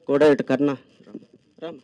Co-director కర్ణ Ram.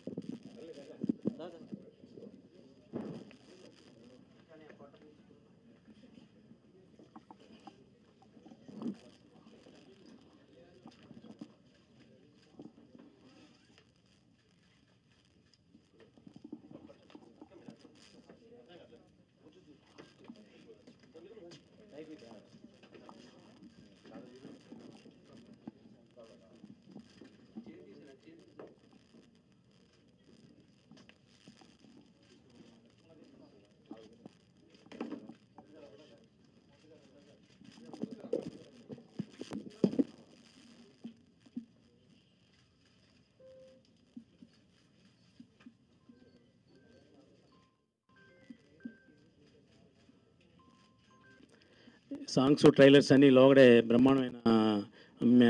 Songs trailers అన్నీ లోగడే బ్రహ్మాండమైన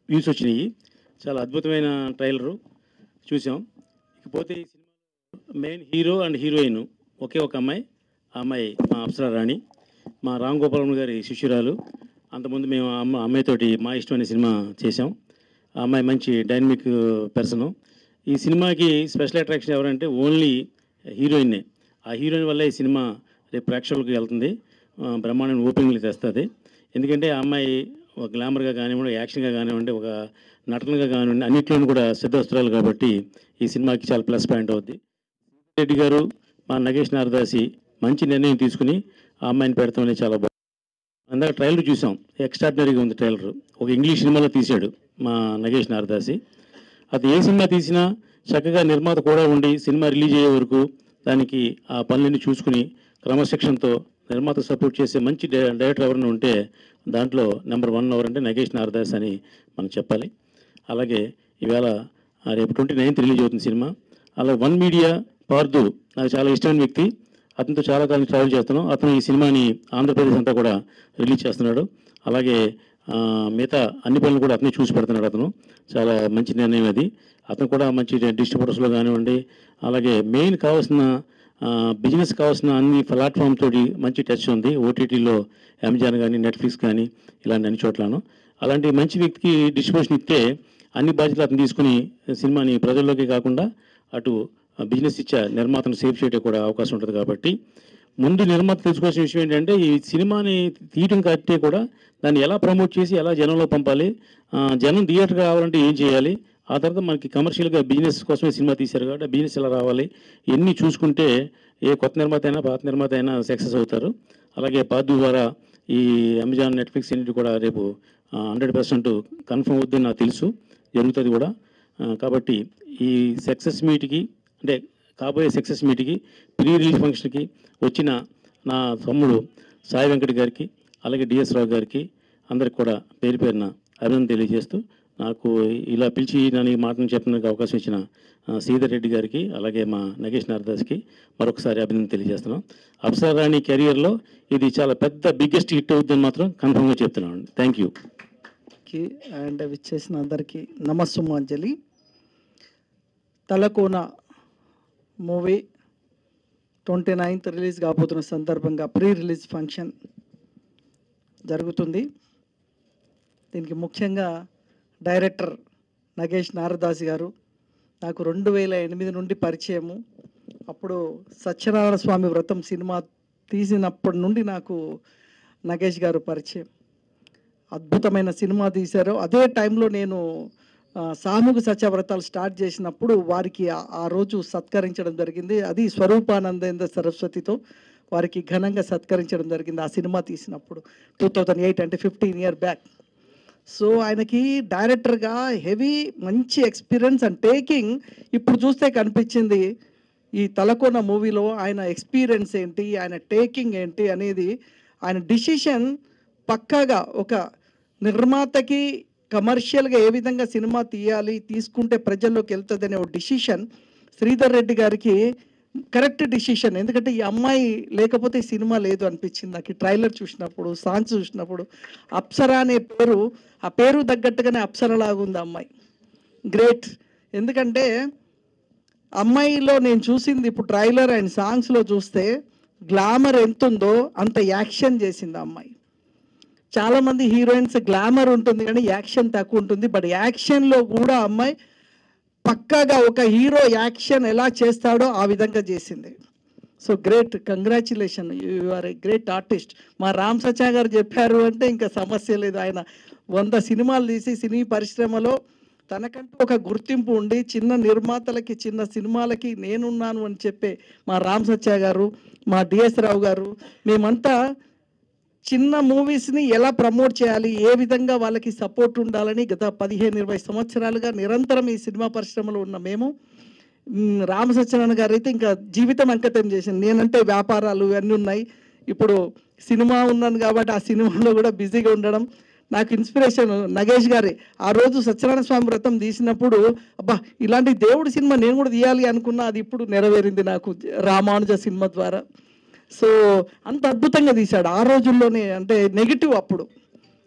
views వచ్చినాయి. చాలా అద్భుతమైన ట్రైలరు చూసాం. ఇకపోతే ఈ సినిమా మెయిన్ హీరో అండ్ హీరోయిన్ ఒకే ఒక అమ్మాయి. ఆ అమ్మాయి మా అప్సరా రాణి, మా రామ్ గోపాల్ గారి శిష్యురాలు. అంతకుముందు మేము అమ్మాయితోటి మా ఇష్టం అనే సినిమా చేసాం. ఆ అమ్మాయి మంచి డైనమిక్ పర్సను. ఈ సినిమాకి స్పెషల్ అట్రాక్షన్ ఎవరంటే ఓన్లీ హీరోయిన్నే. ఆ హీరోయిన్ వల్ల ఈ సినిమా రేపు ప్రేక్షకులకు వెళ్తుంది, బ్రహ్మాండమైన ఓపెనింగ్లు తెస్తుంది. ఎందుకంటే ఆ అమ్మాయి ఒక గ్లామర్గా కానివ్వండి, యాక్షన్గా కానివ్వండి, ఒక నటనగా కానివ్వండి, అన్నింటిలోనూ కూడా సిద్ధవస్త్రాలు కాబట్టి ఈ సినిమాకి చాలా ప్లస్ పాయింట్ అవుద్ది. రెడ్డి గారు, మా నగేష్ నారదాసి మంచి నిర్ణయం తీసుకుని ఆ అమ్మాయిని పెడతామని చాలా బాగుంది. అందాక ట్రైలర్ చూసాం, ఎక్స్ట్రాడినరీగా ఉంది ట్రైలర్. ఒక ఇంగ్లీష్ సినిమాలో తీశాడు మా నగేష్ నారదాసి. అది ఏ సినిమా తీసినా చక్కగా నిర్మాత కూడా ఉండి సినిమా రిలీజ్ అయ్యే వరకు దానికి ఆ పనులన్నీ చూసుకుని క్రమశిక్షణతో నిర్మాత సపోర్ట్ చేసే మంచి డైరెక్టర్ ఎవరైనా ఉంటే దాంట్లో నెంబర్ 1 ఎవరంటే నగేష్ నారదాస్ అని మనం చెప్పాలి. అలాగే ఈవేళ రేపు 29th రిలీజ్ అవుతుంది సినిమా. అలాగే వన్ మీడియా పార్దు నాకు చాలా ఇష్టమైన వ్యక్తి. అతనితో చాలా కాలం ట్రావెల్ చేస్తున్నాం. అతను ఈ సినిమాని ఆంధ్రప్రదేశ్ అంతా కూడా రిలీజ్ చేస్తున్నాడు. అలాగే మిగతా అన్ని పనులు కూడా అతనే చూసి పెడుతున్నాడు. అతను చాలా మంచి నిర్ణయం అది. అతను కూడా మంచి డిస్ట్రిబ్యూటర్స్లో కానివ్వండి, అలాగే మెయిన్ కావాల్సిన బిజినెస్ కావాల్సిన అన్ని ప్లాట్ఫామ్ తోటి మంచి టచ్ ఉంది. ఓటీటీలో అమెజాన్ కానీ, నెట్ఫ్లిక్స్ కానీ ఇలాంటి అన్ని చోట్లను. అలాంటి మంచి వ్యక్తికి డిస్ట్రిబ్యూషన్ ఇస్తే అన్ని బాధ్యతలు అతను తీసుకుని సినిమాని ప్రజల్లోకి కాకుండా అటు బిజినెస్ ఇచ్చే నిర్మాతను సేవ్ చేయడం కూడా అవకాశం ఉంటుంది. కాబట్టి ముందు నిర్మాత తెలుసుకోవాల్సిన విషయం ఏంటంటే ఈ సినిమాని తీయటం కంటే కూడా దాన్ని ఎలా ప్రమోట్ చేసి ఎలా జనంలో పంపాలి, జనం థియేటర్కి రావాలంటే ఏం చేయాలి, ఆ తర్వాత మనకి కమర్షియల్గా బిజినెస్ కోసమే సినిమా తీశారు కాబట్టి బిజినెస్ ఎలా రావాలి ఇవన్నీ చూసుకుంటే ఏ కొత్త నిర్మాత అయినా పాత నిర్మాత అయినా సక్సెస్ అవుతారు. అలాగే పార్దు ద్వారా ఈ అమెజాన్, నెట్ఫ్లిక్స్ అన్నిటి కూడా రేపు 100% కన్ఫర్మ్ అవుద్దని నాకు తెలుసు, జరుగుతుంది కూడా. కాబట్టి ఈ సక్సెస్ మీట్కి అంటే కాబోయే సక్సెస్ మీట్కి ప్రీ రిలీజ్ ఫంక్షన్కి వచ్చిన నా తమ్ముడు సాయి వెంకట్ గారికి, అలాగే డిఎస్ రావు గారికి అందరికి కూడా పేరు పేరున అభినందన తెలియజేస్తూ నాకు ఇలా పిలిచి నన్ను ఈ మాటను చెప్పడానికి అవకాశం ఇచ్చిన శ్రీధర్ రెడ్డి గారికి, అలాగే మా నగేష్ నారదాస్కి మరొకసారి అభినందన తెలియజేస్తున్నాం. అప్సరా రాణి కెరియర్లో ఇది చాలా పెద్ద బిగ్గెస్ట్ హిట్ అవుతుందని మాత్రం కన్ఫర్మ్గా చెప్తున్నాను. Thank you. అండ్ విచ్చేసిన అందరికీ నమస్సుమాంజలి. తలకోన మూవీ 29th రిలీజ్ కాబోతున్న సందర్భంగా ప్రీ రిలీజ్ ఫంక్షన్ జరుగుతుంది. దీనికి ముఖ్యంగా డైరెక్టర్ నగేష్ నారదాసి గారు నాకు 2008 నుండి పరిచయము. అప్పుడు సత్యనారాయణ స్వామి వ్రతం సినిమా తీసినప్పటి నుండి నాకు నగేష్ గారు పరిచయం. అద్భుతమైన సినిమా తీశారు. అదే టైంలో నేను సామూహిక సత్యవ్రతాలు స్టార్ట్ చేసినప్పుడు వారికి ఆ రోజు సత్కరించడం జరిగింది. అది స్వరూపానందేంద్ర సరస్వతితో వారికి ఘనంగా సత్కరించడం జరిగింది ఆ సినిమా తీసినప్పుడు 2008, అంటే 15 years బ్యాక్. సో ఆయనకి డైరెక్టర్గా హెవీ మంచి ఎక్స్పీరియన్స్ అండ్ టేకింగ్ ఇప్పుడు చూస్తే కనిపించింది. ఈ తలకోన మూవీలో ఆయన ఎక్స్పీరియన్స్ ఏంటి, ఆయన టేకింగ్ ఏంటి అనేది, ఆయన డిసిషన్ పక్కాగా ఒక నిర్మాతకి కమర్షియల్గా ఏ విధంగా సినిమా తీయాలి, తీసుకుంటే ప్రజల్లోకి వెళ్తుంది అనే ఒక డిసిషన్ శ్రీధర్ రెడ్డి గారికి కరెక్ట్ డిసిషన్. ఎందుకంటే ఈ అమ్మాయి లేకపోతే ఈ సినిమా లేదు అనిపించింది నాకు. ట్రైలర్ చూసినప్పుడు, సాంగ్స్ చూసినప్పుడు అప్సరా అనే పేరు, ఆ పేరు తగ్గట్టుగానే అప్సరలాగా ఉంది అమ్మాయి. గ్రేట్. ఎందుకంటే అమ్మాయిలో నేను చూసింది ఇప్పుడు ట్రైలర్ అండ్ సాంగ్స్లో చూస్తే గ్లామర్ ఎంత ఉందో అంత యాక్షన్ చేసింది ఆ అమ్మాయి. చాలామంది హీరోయిన్స్ గ్లామర్ ఉంటుంది కానీ యాక్షన్ తక్కువ ఉంటుంది. బట్ యాక్షన్లో కూడా అమ్మాయి పక్కాగా ఒక హీరో యాక్షన్ ఎలా చేస్తాడో ఆ విధంగా చేసింది. So great, congratulation, you are a great artist. మా రామ్ సచ్చా గారు చెప్పారు అంటే ఇంకా సమస్య లేదు. ఆయన 100 సినిమాలు తీసి సినీ పరిశ్రమలో తనకంటూ ఒక గుర్తింపు ఉండి చిన్న నిర్మాతలకి చిన్న సినిమాలకి నేనున్నాను అని చెప్పే మా రామ్ సచ్చా గారు, మా డిఎస్ రావు గారు, మేమంతా చిన్న మూవీస్ని ఎలా ప్రమోట్ చేయాలి, ఏ విధంగా వాళ్ళకి సపోర్ట్ ఉండాలని గత 15-20 సంవత్సరాలుగా నిరంతరం ఈ సినిమా పరిశ్రమలో ఉన్న మేము, రామ సత్యనారాయణ గారు అయితే ఇంకా జీవితం అంకితం చేసింది. నేనంటే వ్యాపారాలు ఇవన్నీ ఉన్నాయి, ఇప్పుడు సినిమా ఉన్నాను కాబట్టి ఆ సినిమాలో కూడా బిజీగా ఉండడం. నాకు ఇన్స్పిరేషన్ నగేష్ గారే. ఆ రోజు సత్యనారాయణ స్వామి వ్రతం తీసినప్పుడు అబ్బా ఇలాంటి దేవుడి సినిమా నేను కూడా తీయాలి అనుకున్నా, అది ఇప్పుడు నెరవేరింది నాకు రామానుజ సినిమా ద్వారా. సో అంత అద్భుతంగా తీశాడు ఆ రోజుల్లోనే. అంటే నెగిటివ్, అప్పుడు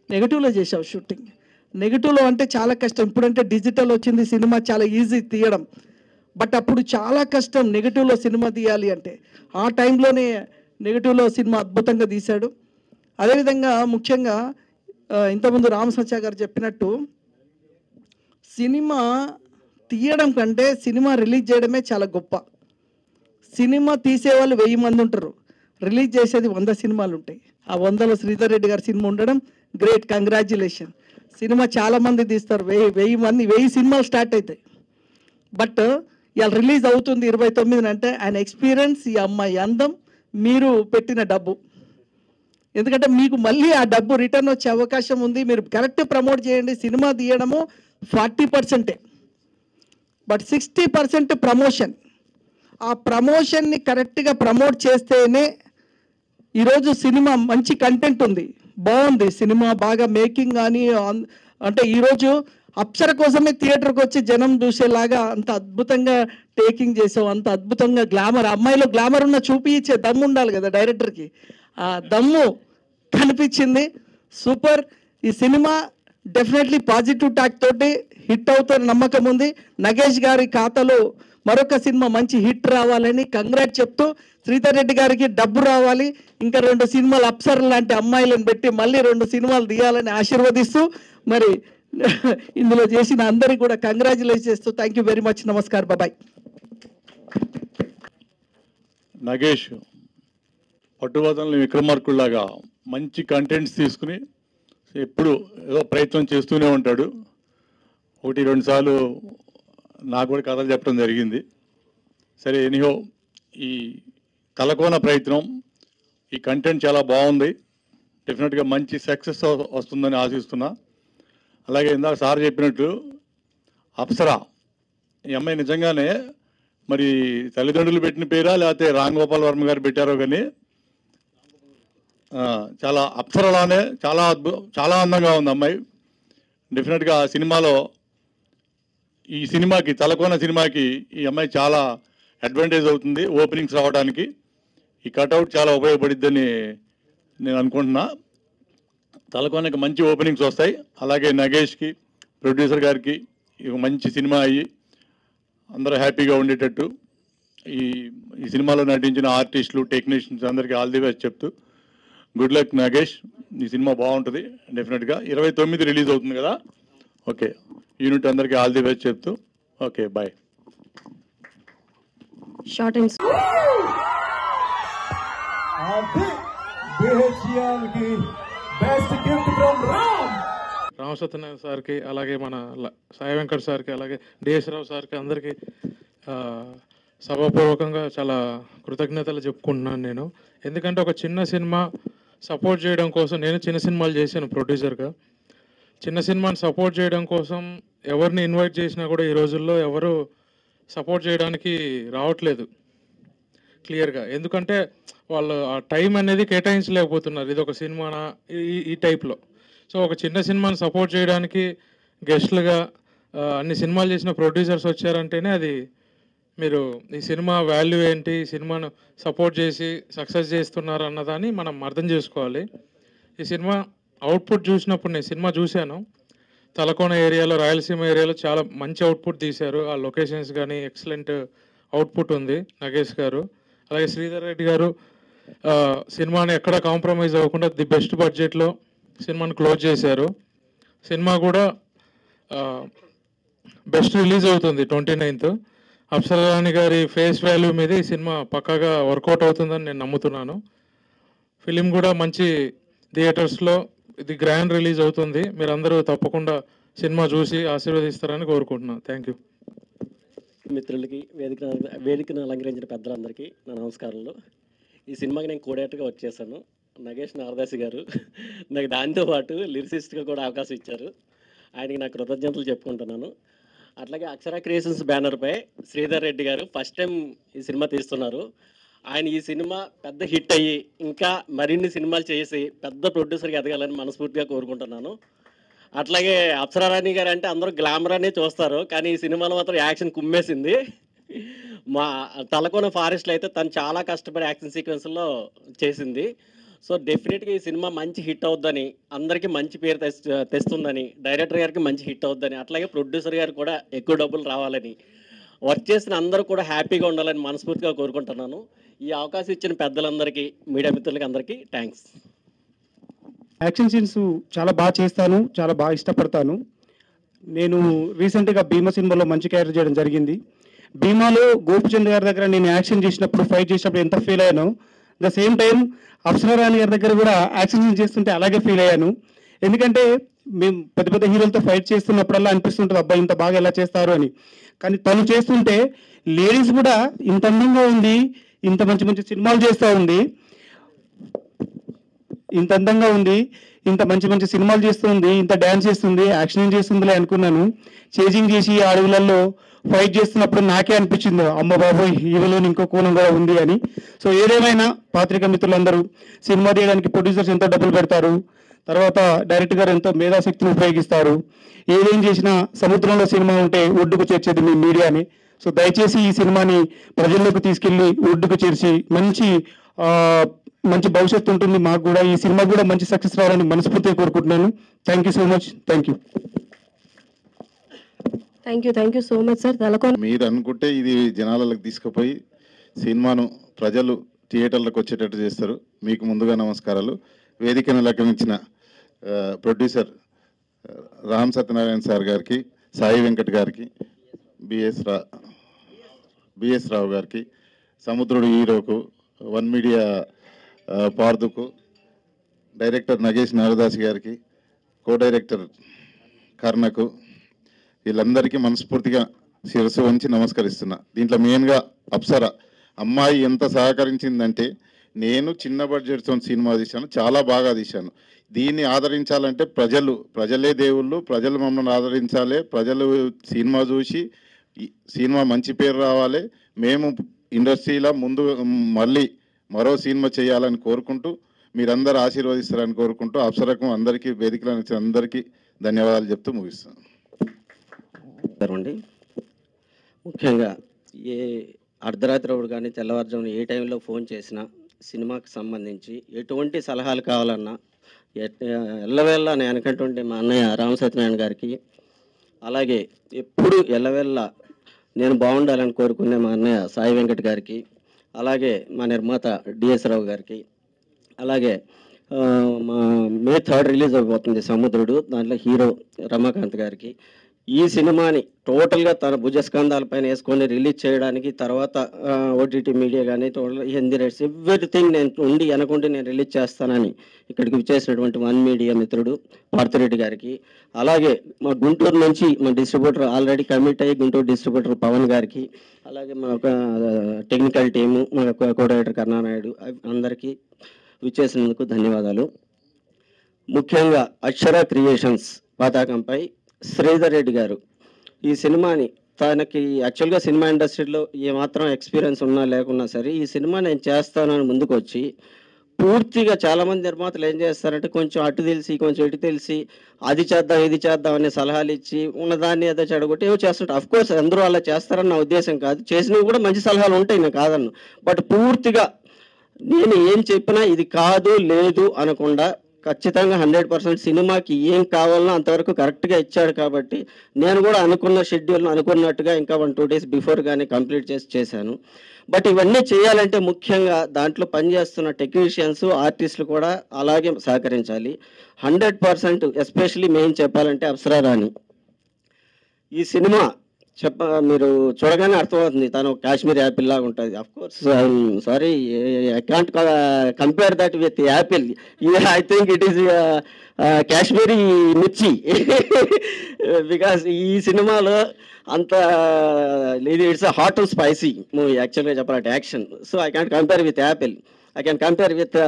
నెగిటివ్లో చేసావు షూటింగ్. నెగిటివ్లో అంటే చాలా కష్టం, ఇప్పుడంటే డిజిటల్ వచ్చింది, సినిమా చాలా ఈజీ తీయడం. బట్ అప్పుడు చాలా కష్టం నెగిటివ్లో సినిమా తీయాలి అంటే. ఆ టైంలోనే నెగిటివ్లో సినిమా అద్భుతంగా తీశాడు. అదేవిధంగా ముఖ్యంగా ఇంతకుముందు రామ సచ్చా గారు చెప్పినట్టు సినిమా తీయడం కంటే సినిమా రిలీజ్ చేయడమే చాలా గొప్ప. సినిమా తీసేవాళ్ళు 1000 మంది ఉంటారు, రిలీజ్ చేసేది 100 సినిమాలు ఉంటాయి. ఆ 100లో శ్రీధర్ రెడ్డి గారి సినిమా ఉండడం గ్రేట్, కంగ్రాచ్యులేషన్. సినిమా చాలామంది తీస్తారు, 1000 సినిమాలు స్టార్ట్ అవుతాయి. బట్ ఇవాళ రిలీజ్ అవుతుంది 29 అంటే ఆయన ఎక్స్పీరియన్స్, ఈ అమ్మాయి అందం, మీరు పెట్టిన డబ్బు. ఎందుకంటే మీకు మళ్ళీ ఆ డబ్బు రిటర్న్ వచ్చే అవకాశం ఉంది. మీరు కరెక్ట్ ప్రమోట్ చేయండి. సినిమా తీయడము 40%, బట్ 60% ప్రమోషన్. ఆ ప్రమోషన్ని కరెక్ట్గా ప్రమోట్ చేస్తేనే ఈరోజు సినిమా మంచి కంటెంట్ ఉంది, బాగుంది సినిమా, బాగా మేకింగ్ కానీ. అంటే ఈరోజు అప్సర కోసమే థియేటర్కి వచ్చి జనం చూసేలాగా అంత అద్భుతంగా టేకింగ్ చేసావు, అంత అద్భుతంగా గ్లామర్, అమ్మాయిలో గ్లామర్ ఉన్న చూపించే దమ్ము ఉండాలి కదా డైరెక్టర్కి, ఆ దమ్ము కనిపించింది. సూపర్. ఈ సినిమా డెఫినెట్లీ పాజిటివ్ టాక్ తోటి హిట్ అవుతున్న నమ్మకం ఉంది. నగేష్ గారి ఖాతాలో మరొక సినిమా మంచి హిట్ రావాలని కంగ్రాట్ చెప్తూ, శ్రీధర్ రెడ్డి గారికి డబ్బు రావాలి, ఇంకా 2 సినిమాలు అప్సర్ లాంటి అమ్మాయిలను పెట్టి మళ్ళీ 2 సినిమాలు తీయాలని ఆశీర్వదిస్తూ, మరి ఇందులో చేసిన అందరికీ కూడా కంగ్రాచులేట్ చేస్తూ థ్యాంక్ యూ వెరీ మచ్. నమస్కారం, బాబాయ్. నగేష్ పట్టుబదలని విక్రమార్కుల్లాగా మంచి కంటెంట్స్ తీసుకుని ఎప్పుడు ఏదో ప్రయత్నం చేస్తూనే ఉంటాడు. 1-2 సార్లు నాకు కూడా కథలు చెప్పడం జరిగింది. సరే, ఎనీహో ఈ తలకోన ప్రయత్నం, ఈ కంటెంట్ చాలా బాగుంది. డెఫినెట్గా మంచి సక్సెస్ వస్తుందని ఆశిస్తున్నా. అలాగే ఇందాక సార్ చెప్పినట్టు అప్సరా, ఈ అమ్మాయి నిజంగానే మరి తల్లిదండ్రులు పెట్టిన పేరా లేకపోతే రామ్ గోపాల్ వర్మ గారు పెట్టారో కానీ చాలా అప్సరలానే చాలా అందంగా ఉంది అమ్మాయి. డెఫినెట్గా ఆ సినిమాలో, ఈ సినిమాకి, తలకోన సినిమాకి ఈ అమ్మాయి చాలా అడ్వాంటేజ్ అవుతుంది ఓపెనింగ్స్ రావడానికి. ఈ కటౌట్ చాలా ఉపయోగపడిద్దని నేను అనుకుంటున్నా. తలకోనకి మంచి ఓపెనింగ్స్ వస్తాయి. అలాగే నగేష్కి, ప్రొడ్యూసర్ గారికి ఇక మంచి సినిమా అయ్యి అందరూ హ్యాపీగా ఉండేటట్టు ఈ సినిమాలో నటించిన ఆర్టిస్టులు, టెక్నీషియన్స్ అందరికీ ఆల్ ది బెస్ట్ చెప్తూ, గుడ్ లక్ నగేష్. ఈ సినిమా బాగుంటుంది డెఫినెట్గా. 29 రిలీజ్ అవుతుంది కదా. ఓకే, యూనిట్ అందరికీ ఆల్ ది బెస్ట్ చెప్తూ, okay bye. Short and Ram Satyanarayana సార్కి, అలాగే మన సాయి వెంకట్ సార్కి, అలాగే డిఎస్ రావు సార్కి అందరికీ సభాపూర్వకంగా చాలా కృతజ్ఞతలు చెప్పుకుంటున్నాను నేను. ఎందుకంటే ఒక చిన్న సినిమా సపోర్ట్ చేయడం కోసం, నేను చిన్న సినిమాలు చేశాను ప్రొడ్యూసర్గా. చిన్న సినిమాని సపోర్ట్ చేయడం కోసం ఎవరిని ఇన్వైట్ చేసినా కూడా ఈ రోజుల్లో ఎవరు సపోర్ట్ చేయడానికి రావట్లేదు క్లియర్గా. ఎందుకంటే వాళ్ళు ఆ టైం అనేది కేటాయించలేకపోతున్నారు. ఇది ఒక సినిమానా ఈ టైప్లో. సో ఒక చిన్న సినిమాని సపోర్ట్ చేయడానికి గెస్ట్లుగా అన్ని సినిమాలు చేసిన ప్రొడ్యూసర్స్ వచ్చారంటేనే అది మీరు ఈ సినిమా వాల్యూ ఏంటి, ఈ సినిమాను సపోర్ట్ చేసి సక్సెస్ చేస్తున్నారు అన్నదాన్ని మనం అర్థం చేసుకోవాలి. ఈ సినిమా అవుట్పుట్ చూసినప్పుడు, నేను సినిమా చూశాను, తలకోన ఏరియాలో, రాయలసీమ ఏరియాలో చాలా మంచి అవుట్పుట్ తీశారు. ఆ లొకేషన్స్ కానీ ఎక్సలెంట్ అవుట్పుట్ ఉంది నగేష్ గారు. అలాగే శ్రీధర్ రెడ్డి గారు సినిమాని ఎక్కడ కాంప్రమైజ్ అవ్వకుండా ది బెస్ట్ బడ్జెట్లో సినిమాని క్లోజ్ చేశారు. సినిమా కూడా బెస్ట్ రిలీజ్ అవుతుంది 29th. అప్సరా రాణి గారి ఫేస్ వాల్యూ మీద ఈ సినిమా పక్కాగా వర్కౌట్ అవుతుందని నేను నమ్ముతున్నాను. ఫిలిం కూడా మంచి థియేటర్స్లో ఇది గ్రాండ్ రిలీజ్ అవుతుంది. మీరందరూ తప్పకుండా సినిమా చూసి ఆశీర్వదిస్తారని కోరుకుంటున్నాను. Thank you. మిత్రులకి, వేదికను అలంకరించిన పెద్దలందరికీ నా నమస్కారాలు. ఈ సినిమాకి నేను కోడేటర్గా వచ్చేసాను. నగేష్ నారదాసి గారు నాకు దాంతోపాటు లిరిసిస్ట్గా కూడా అవకాశం ఇచ్చారు. ఆయనకి నా కృతజ్ఞతలు చెప్పుకుంటున్నాను. అట్లాగే అక్షర క్రియేషన్స్ బ్యానర్పై శ్రీధర్ రెడ్డి గారు ఫస్ట్ టైం ఈ సినిమా తీస్తున్నారు. ఆయన ఈ సినిమా పెద్ద హిట్ అయ్యి ఇంకా మరిన్ని సినిమాలు చేసి పెద్ద ప్రొడ్యూసర్గా ఎదగాలని మనస్ఫూర్తిగా కోరుకుంటున్నాను. అట్లాగే అప్సరా రాణి గారు అంటే అందరూ గ్లామర్ అనే చూస్తారు, కానీ ఈ సినిమాలో మాత్రం యాక్షన్ కుమ్మేసింది. మా తలకోన ఫారెస్ట్లో అయితే తను చాలా కష్టపడి యాక్షన్ సీక్వెన్స్లో చేసింది. సో డెఫినెట్గా ఈ సినిమా మంచి హిట్ అవుద్దని, అందరికీ మంచి పేరు తెస్తుందని, డైరెక్టర్ గారికి మంచి హిట్ అవుద్దని, అట్లాగే ప్రొడ్యూసర్ గారు కూడా ఎక్కువ డబ్బులు రావాలని, వర్క్ చేసిన అందరూ కూడా హ్యాపీగా ఉండాలని మనస్ఫూర్తిగా కోరుకుంటున్నాను. ఈ అవకాశం ఇచ్చిన పెద్దలందరికీ, మీడియా మిత్రులకి అందరికీ థ్యాంక్స్. యాక్షన్ సీన్స్ చాలా బాగా చేస్తాను, చాలా బాగా ఇష్టపడతాను. నేను రీసెంట్గా భీమా సినిమాలో మంచి క్యారెక్టర్ చేయడం జరిగింది. భీమాలో గోపిచంద్ గారి దగ్గర నేను యాక్షన్ చేసినప్పుడు, ఫైట్ చేసినప్పుడు ఎంత ఫీల్ అయ్యానో, the same time Apsara Rani గారి దగ్గర కూడా యాక్షన్ సీన్స్ చేస్తుంటే అలాగే ఫీల్ అయ్యాను. ఎందుకంటే మేము పెద్ద పెద్ద హీరోలతో ఫైట్ చేస్తున్నప్పుడల్లా అనిపిస్తుంటుంది, అబ్బాయి ఇంత బాగా ఎలా చేస్తారు అని. కానీ తను చేస్తుంటే లేడీస్ కూడా ఇంత అందంగా ఉంది, ఇంత మంచి మంచి సినిమాలు చేస్తూ ఉంది, ఇంత అందంగా ఉంది, ఇంత మంచి మంచి సినిమాలు చేస్తుంది, ఇంత డ్యాన్స్ చేస్తుంది, యాక్షన్ చేస్తుందిలే అనుకున్నాను. చేజింగ్ చేసి ఆ అడవులలో ఫైట్ చేస్తున్నప్పుడు నాకే అనిపించింది, అమ్మ బాబోయ్ ఈవెలోని ఇంకో కోణం కూడా ఉంది అని. సో ఏదేమైనా పాత్రికా మిత్రులందరూ, సినిమా తీయడానికి ప్రొడ్యూసర్స్ ఎంతో డబ్బులు పెడతారు, తర్వాత డైరెక్టర్ గారు ఎంతో మేధాశక్తిని ఉపయోగిస్తారు. ఏదేం చేసినా సముద్రంలో సినిమా ఉంటే ఒడ్డుకు చేర్చేది మీ మీడియాని. సో దయచేసి ఈ సినిమాని ప్రజల్లోకి తీసుకెళ్ళి ఒడ్డుకు చేర్చి మంచి భవిష్యత్తు ఉంటుంది. మాకు కూడా ఈ సినిమా కూడా మంచి సక్సెస్ రావాలని మనస్ఫూర్తిగా కోరుకుంటున్నాను. Thank you so much. Thank you. Thank you so much sir. Talakona మీరు అనుకుంటే ఇది జనాలకు తీసుకుపోయి సినిమాను ప్రజలు థియేటర్లకు వచ్చేటట్టు చేస్తారు. మీకు ముందుగా నమస్కారాలు. వేదికను అలంకరించిన ప్రొడ్యూసర్ రామ్ సత్యనారాయణ సార్ గారికి, సాయి వెంకట్ గారికి, బిఎస్ రావు గారికి, సముద్రుడు హీరోకు, వన్ మీడియా పార్దుకు, డైరెక్టర్ నగేష్ నారదాస్ గారికి, కో డైరెక్టర్ కర్ణకు, వీళ్ళందరికీ మనస్ఫూర్తిగా శిరస్సు వంచి నమస్కరిస్తున్నా. దీంట్లో మెయిన్గా అప్సరా అమ్మాయి ఎంత సహకరించిందంటే, నేను చిన్న బడ్జెట్తో సినిమా తీశాను, చాలా బాగా తీశాను. దీన్ని ఆదరించాలంటే ప్రజలే దేవుళ్ళు, ప్రజలు మమ్మల్ని ఆదరించాలి, ప్రజలు సినిమా చూసి సినిమా మంచి పేరు రావాలి, మేము ఇండస్ట్రీలో ముందు మళ్ళీ మరో సినిమా చేయాలని కోరుకుంటూ, మీరందరూ ఆశీర్వదిస్తారని కోరుకుంటూ, అప్సరకు అందరికీ, వేదికలో అందరికీ ధన్యవాదాలు చెప్తూ ముగిస్తాను. అండి, ముఖ్యంగా ఏ అర్ధరాత్రి కానీ తెల్లవారుజామున ఏ టైంలో ఫోన్ చేసినా సినిమాకి సంబంధించి ఎటువంటి సలహాలు కావాలన్నా ఎల్లవేళ్ళ నేను అనుకుంటుంటే మా అన్నయ్య రామ సత్యనారాయణ గారికి, అలాగే ఎప్పుడు ఎల్లవేళ్ళ నేను బాగుండాలని కోరుకునే మా అన్నయ్య సాయి వెంకట్ గారికి, అలాగే మా నిర్మాత డిఎస్ రావు గారికి, అలాగే మా మే 3 రిలీజ్ అయిపోతుంది సముద్రుడు, దాంట్లో హీరో రమాకాంత్ గారికి, ఈ సినిమాని టోటల్గా తన భుజస్కంధాలపైన వేసుకొని రిలీజ్ చేయడానికి, తర్వాత ఓటీటీ మీడియా కానీ హిందీ రైట్స్ ఎవ్రీథింగ్ నేను ఉండి అనుకుంటే నేను రిలీజ్ చేస్తానని ఇక్కడికి విచ్చేసినటువంటి వన్ మీడియా మిత్రుడు పార్థరెడ్డి గారికి, అలాగే మా గుంటూరు నుంచి మా డిస్ట్రిబ్యూటర్ ఆల్రెడీ కమిట్ అయ్యి గుంటూరు డిస్ట్రిబ్యూటర్ పవన్ గారికి, అలాగే మా టెక్నికల్ టీము, మా కో డైరెక్టర్ కరుణానాయుడు, అందరికీ విచ్చేసినందుకు ధన్యవాదాలు. ముఖ్యంగా అక్షర క్రియేషన్స్ పతాకంపై శ్రీధర్ రెడ్డి గారు ఈ సినిమాని, తనకి యాక్చువల్గా సినిమా ఇండస్ట్రీలో ఏమాత్రం ఎక్స్పీరియన్స్ ఉన్నా లేకున్నా సరే ఈ సినిమా నేను చేస్తానని ముందుకు వచ్చి, పూర్తిగా చాలామంది నిర్మాతలు ఏం చేస్తారంటే కొంచెం అటు తెలిసి కొంచెం ఇటు తెలిసి అది చేద్దాం ఇది చేద్దాం అనే సలహాలు ఇచ్చి ఉన్నదాన్ని ఏదో చెడగొట్టి ఏవో చేస్తుంటారు. అఫ్కోర్స్ అందరూ అలా చేస్తారని నా ఉద్దేశం కాదు, చేసినవి కూడా మంచి సలహాలు ఉంటాయి, నేను కాదన్ను. బట్ పూర్తిగా నేను ఏం చెప్పినా ఇది కాదు లేదు అనకుండా ఖచ్చితంగా 100% సినిమాకి ఏం కావాలనో అంతవరకు కరెక్ట్గా ఇచ్చాడు. కాబట్టి నేను కూడా అనుకున్న షెడ్యూల్ను అనుకున్నట్టుగా ఇంకా 1-2 డేస్ బిఫోర్ కానీ కంప్లీట్ చేశాను. బట్ ఇవన్నీ చేయాలంటే ముఖ్యంగా దాంట్లో పనిచేస్తున్న టెక్నీషియన్స్, ఆర్టిస్టులు కూడా అలాగే సహకరించాలి. 100% ఎస్పెషల్లీ మెయిన్ చెప్పాలంటే అప్సరా రాణి. ఈ సినిమా మీరు చూడగానే అర్థమవుతుంది, తను కాశ్మీర్ యాపిల్ లాగా ఉంటుంది. Of course sorry, I can't compare that with Apple. I think it is Kashmiri మిర్చి. బికాస్ ఈ సినిమాలో అంత ఇది it's hot and spicy movie యాక్చువల్గా చెప్పాలంటే action. So I can't compare with Apple, I can compare with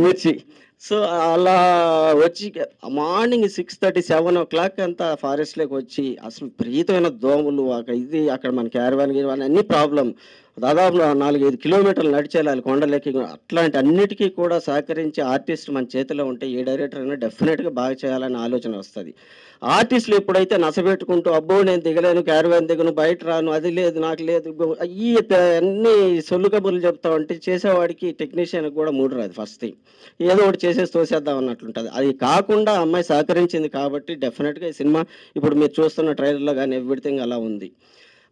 మిర్చి. సో అలా వచ్చి మార్నింగ్ 6:30, 7 o'clock అంతా ఫారెస్ట్లోకి వచ్చి అసలు విపరీతమైన దోమలు, అక్కడ మన క్యారవాన్ గిరవాన్ అన్ని ప్రాబ్లం. దాదాపు 4-5 కిలోమీటర్లు నడిచేయాలి కొండలకి. అట్లాంటి అన్నిటికీ కూడా సహకరించి ఆర్టిస్ట్ మన చేతిలో ఉంటే ఏ డైరెక్టర్ అయినా డెఫినెట్గా బాగా చేయాలని ఆలోచన వస్తుంది. ఆర్టిస్టులు ఎప్పుడైతే నసబెట్టుకుంటూ అబ్బో నేను దిగలేను, క్యారవాన్ దిగను, బయట రాను, అది లేదు నాకు లేదు, ఈ అన్ని సొల్లు కబుర్లు చెప్తా ఉంటే చేసేవాడికి టెక్నీషియన్కి కూడా మూడు రాదు. ఫస్ట్ థింగ్ ఏదో ఒకటి చేసేసి తోసేద్దాం అన్నట్లుంటుంది. అది కాకుండా అమ్మాయి సహకరించింది కాబట్టి డెఫినెట్గా ఈ సినిమా ఇప్పుడు మీరు చూస్తున్న ట్రైలర్లో కానీ ఎవ్రీథింగ్ అలా ఉంది.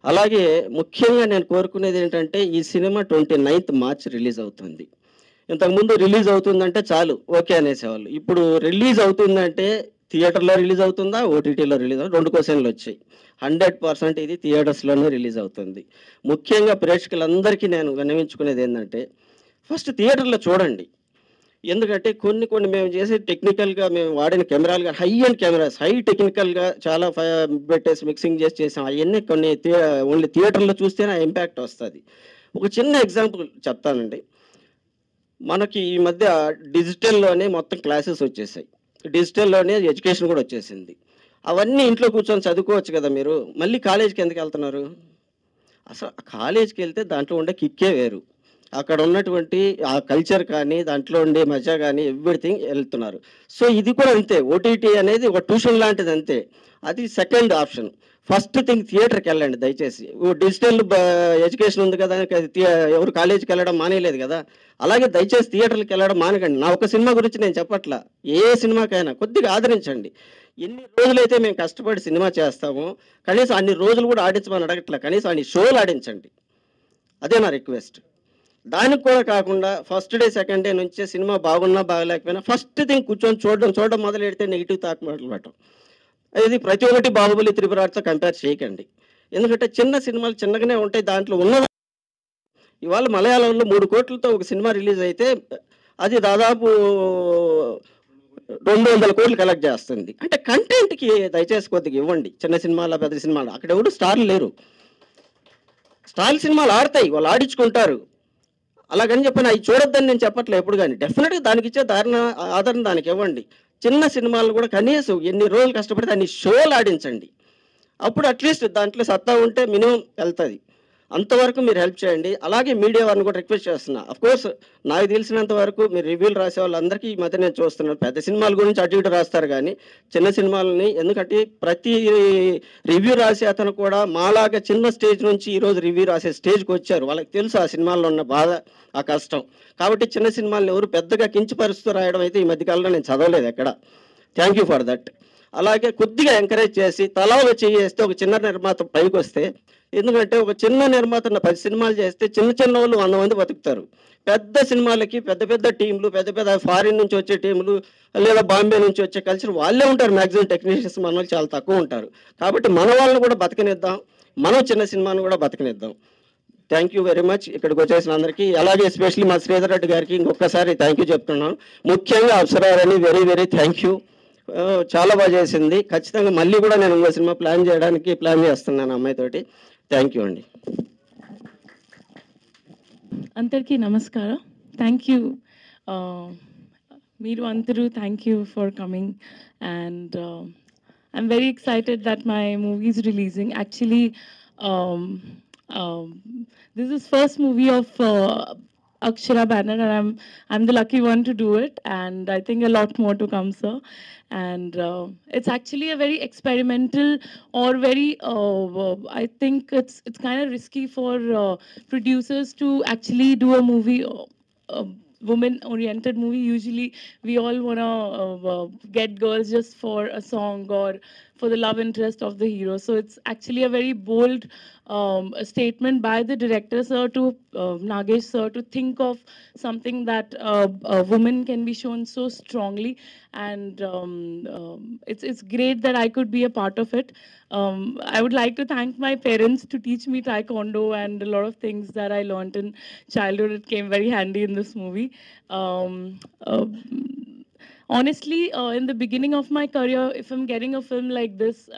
అలాగే ముఖ్యంగా నేను కోరుకునేది ఏంటంటే ఈ సినిమా 29th March రిలీజ్ అవుతుంది. ఇంతకుముందు రిలీజ్ అవుతుందంటే చాలు ఓకే అనేసేవాళ్ళు. ఇప్పుడు రిలీజ్ అవుతుందంటే థియేటర్లో రిలీజ్ అవుతుందా, ఓటీటీలో రిలీజ్ అవుతుందా, 2 క్వశ్చన్లు వచ్చాయి. 100% ఇది థియేటర్స్లోనే రిలీజ్ అవుతుంది. ముఖ్యంగా ప్రేక్షకులందరికీ నేను విన్నవించుకునేది ఏంటంటే ఫస్ట్ థియేటర్లో చూడండి. ఎందుకంటే కొన్ని మేము చేసే టెక్నికల్గా మేము వాడిన కెమెరాలు కానీ హై అండ్ కెమెరాస్, హై టెక్నికల్గా చాలా పెట్టేసి మిక్సింగ్ చేసాం. అవన్నీ కొన్ని ఓన్లీ థియేటర్లో చూస్తేనే ఆ ఇంపాక్ట్ వస్తుంది. ఒక చిన్న ఎగ్జాంపుల్ చెప్తానండి. మనకి ఈ మధ్య డిజిటల్లోనే మొత్తం క్లాసెస్ వచ్చేసాయి, డిజిటల్లోనే ఎడ్యుకేషన్ కూడా వచ్చేసింది. అవన్నీ ఇంట్లో కూర్చొని చదువుకోవచ్చు కదా మీరు. మళ్ళీ కాలేజీకి ఎందుకు వెళ్తున్నారు? అసలు కాలేజీకి వెళ్తే దాంట్లో ఉండే కిక్కే వేరు. అక్కడ ఉన్నటువంటి ఆ కల్చర్ కానీ దాంట్లో ఉండే మజా కానీ ఎవ్రీథింగ్ వెళ్తున్నారు. సో ఇది కూడా అంతే, ఓటీటీ అనేది ఒక ట్యూషన్ లాంటిది అంతే. అది సెకండ్ ఆప్షన్. ఫస్ట్ థింగ్ థియేటర్కి వెళ్ళండి దయచేసి. డిజిటల్ ఎడ్యుకేషన్ ఉంది కదా, ఎవరు కాలేజీకి వెళ్ళడం మానేయలేదు కదా, అలాగే దయచేసి థియేటర్కి వెళ్ళడం మానకండి. నా ఒక సినిమా గురించి నేను చెప్పట్లా, ఏ సినిమాకైనా కొద్దిగా ఆదరించండి. ఎన్ని రోజులైతే మేము కష్టపడి సినిమా చేస్తామో కనీసం అన్ని రోజులు కూడా ఆడించమని అడగట్లా, కనీసం అన్ని షోలు ఆడించండి. అదే నా రిక్వెస్ట్. దానికి కూడా కాకుండా ఫస్ట్ డే సెకండ్ డే నుంచే సినిమా బాగున్నా బాగలేకపోయినా ఫస్ట్ థింగ్ కూర్చొని చూడడం మొదలు పెడితే నెగిటివ్ థాట్ మాట్లాడటం. ఇది ప్రతి ఒక్కటి బాహుబలి, త్రిపురార్తో కంపేర్ చేయకండి. ఎందుకంటే చిన్న సినిమాలు చిన్నగానే ఉంటాయి. దాంట్లో ఉన్న ఇవాళ మలయాళంలో 3 కోట్లతో ఒక సినిమా రిలీజ్ అయితే అది దాదాపు 200 కోట్లు కలెక్ట్ చేస్తుంది. అంటే కంటెంట్కి దయచేసి కొద్దిగా ఇవ్వండి. చిన్న సినిమాల పెద్ద సినిమాలు అక్కడ ఎవరు స్టార్లు లేరు. స్టార్ సినిమాలు ఆడతాయి, వాళ్ళు ఆడించుకుంటారు. అలాగని చెప్పిన అవి చూడొద్దని నేను చెప్పట్లే ఎప్పుడు కానీ. డెఫినెట్గా దానికి ఇచ్చే ఆదరణ దానికి ఇవ్వండి. చిన్న సినిమాలు కూడా కనీసం ఎన్ని రోజులు కష్టపడితే అన్ని షోలు ఆడించండి. అప్పుడు అట్లీస్ట్ దాంట్లో సత్తా ఉంటే మినిమం వెళ్తుంది. అంతవరకు మీరు హెల్ప్ చేయండి. అలాగే మీడియా వారిని కూడా రిక్వెస్ట్ చేస్తున్నా. అఫ్కోర్స్ నాకు తెలిసినంత వరకు మీరు రివ్యూలు రాసే వాళ్ళందరికీ ఈ మధ్య నేను చూస్తున్నాను, పెద్ద సినిమాల గురించి అటు ఇటు రాస్తారు కానీ చిన్న సినిమాలని, ఎందుకంటే ప్రతి రివ్యూ రాసే అతను కూడా మాలాగా చిన్న స్టేజ్ నుంచి ఈరోజు రివ్యూ రాసే స్టేజ్కి వచ్చారు. వాళ్ళకి తెలుసు ఆ సినిమాల్లో ఉన్న బాధ, ఆ కష్టం. కాబట్టి చిన్న సినిమాలను ఎవరు పెద్దగా కించపరుస్తూ రాయడం అయితే ఈ మధ్యకాలంలో నేను చదవలేదు ఎక్కడ. Thank you for that. అలాగే కొద్దిగా ఎంకరేజ్ చేసి తలాలో చేస్తే ఒక చిన్న నిర్మాత పైకి వస్తే, ఎందుకంటే ఒక చిన్న నిర్మాత 10 సినిమాలు చేస్తే చిన్న వాళ్ళు 100 మంది బతుకుతారు. పెద్ద సినిమాలకి పెద్ద టీంలు, పెద్ద ఫారిన్ నుంచి వచ్చే టీంలు లేదా బాంబే నుంచి వచ్చే కల్చర్ వాళ్ళే ఉంటారు. మ్యాక్సిమం టెక్నీషియన్స్ మన వాళ్ళు చాలా తక్కువ ఉంటారు. కాబట్టి మన వాళ్ళని కూడా బతకనిద్దాం, మనం చిన్న సినిమాను కూడా బతకనిద్దాం. థ్యాంక్ యూ వెరీ మచ్ ఇక్కడికి వచ్చేసిన అందరికీ. అలాగే ఎస్పెషల్లీ మా శ్రీధర్ రెడ్డి గారికి ఇంకొకసారి థ్యాంక్ యూ చెప్తున్నాను. ముఖ్యంగా అప్సరా రాణి వెరీ వెరీ థ్యాంక్ యూ. చాలా బాగా చేసింది. ఖచ్చితంగా మళ్ళీ కూడా నేను ఇంకో సినిమా ప్లాన్ చేస్తున్నాను అమ్మాయితోటి. థ్యాంక్ యూ అండి. అందరికీ నమస్కారం. థ్యాంక్ యూ మీరు అందరూ, thank you for coming. And I'm very excited that my movie is releasing. Actually this is first movie of Akshara banner, and I'm the lucky one to do it, and I think a lot more to come, sir. And it's actually a very experimental or very I think it's kind of risky for producers to actually do a movie woman-oriented movie. Usually, we all wanna get girls just for a song or for the love interest of the hero. So it's actually a very bold a statement by the director sir to Nagesh sir to think of something that a woman can be shown so strongly, and it's great that I could be a part of it. I would like to thank my parents to teach me taekwondo and a lot of things that I learned in childhood. It came very handy in this movie. Honestly, in the beginning of my career, if I'm getting a film like this,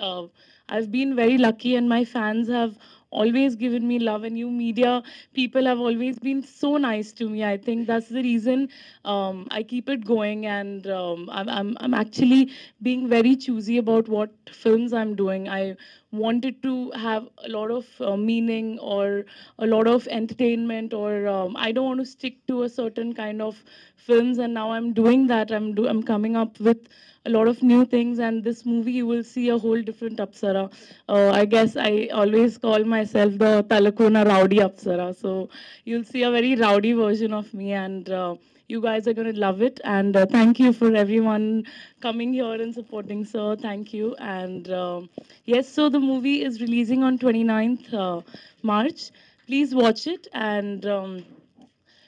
I've been very lucky, and my fans have always given me love, and you media people have always been so nice to me. I think that's the reason I keep it going, and I'm actually being very choosy about what films I'm doing. I wanted to have a lot of meaning or a lot of entertainment, or I don't want to stick to a certain kind of films, and now I'm doing that. I'm coming up with a lot of new things, and this movie you will see a whole different Apsara. I guess I always call myself the Talakona Rowdy Apsara, so you'll see a very rowdy version of me, and you guys are going to love it. And thank you for everyone coming here and supporting, sir. Thank you. And yes, so the movie is releasing on 29th March. Please watch it, and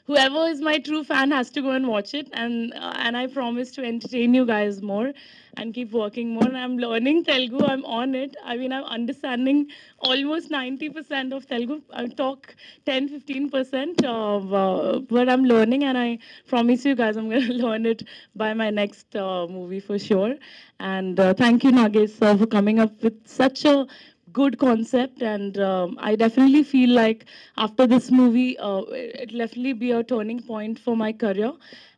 whoever is my true fan has to go and watch it, and I promise to entertain you guys more and keep working more. And I'm learning Telugu. I'm on it. I mean, I'm understanding almost 90% of Telugu. I talk 10-15% of, but I'm learning, and I promise you guys I'm going to learn it by my next movie for sure. And thank you, Nagesh sir, for coming up with such a good concept, and I definitely feel like after this movie, it'll definitely be a turning point for my career,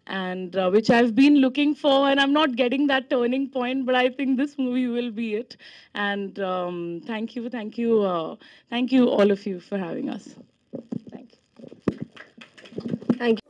and which I've been looking for, and I'm not getting that turning point, but I think this movie will be it. And thank you, thank you all of you for having us. Thank you. Thank you.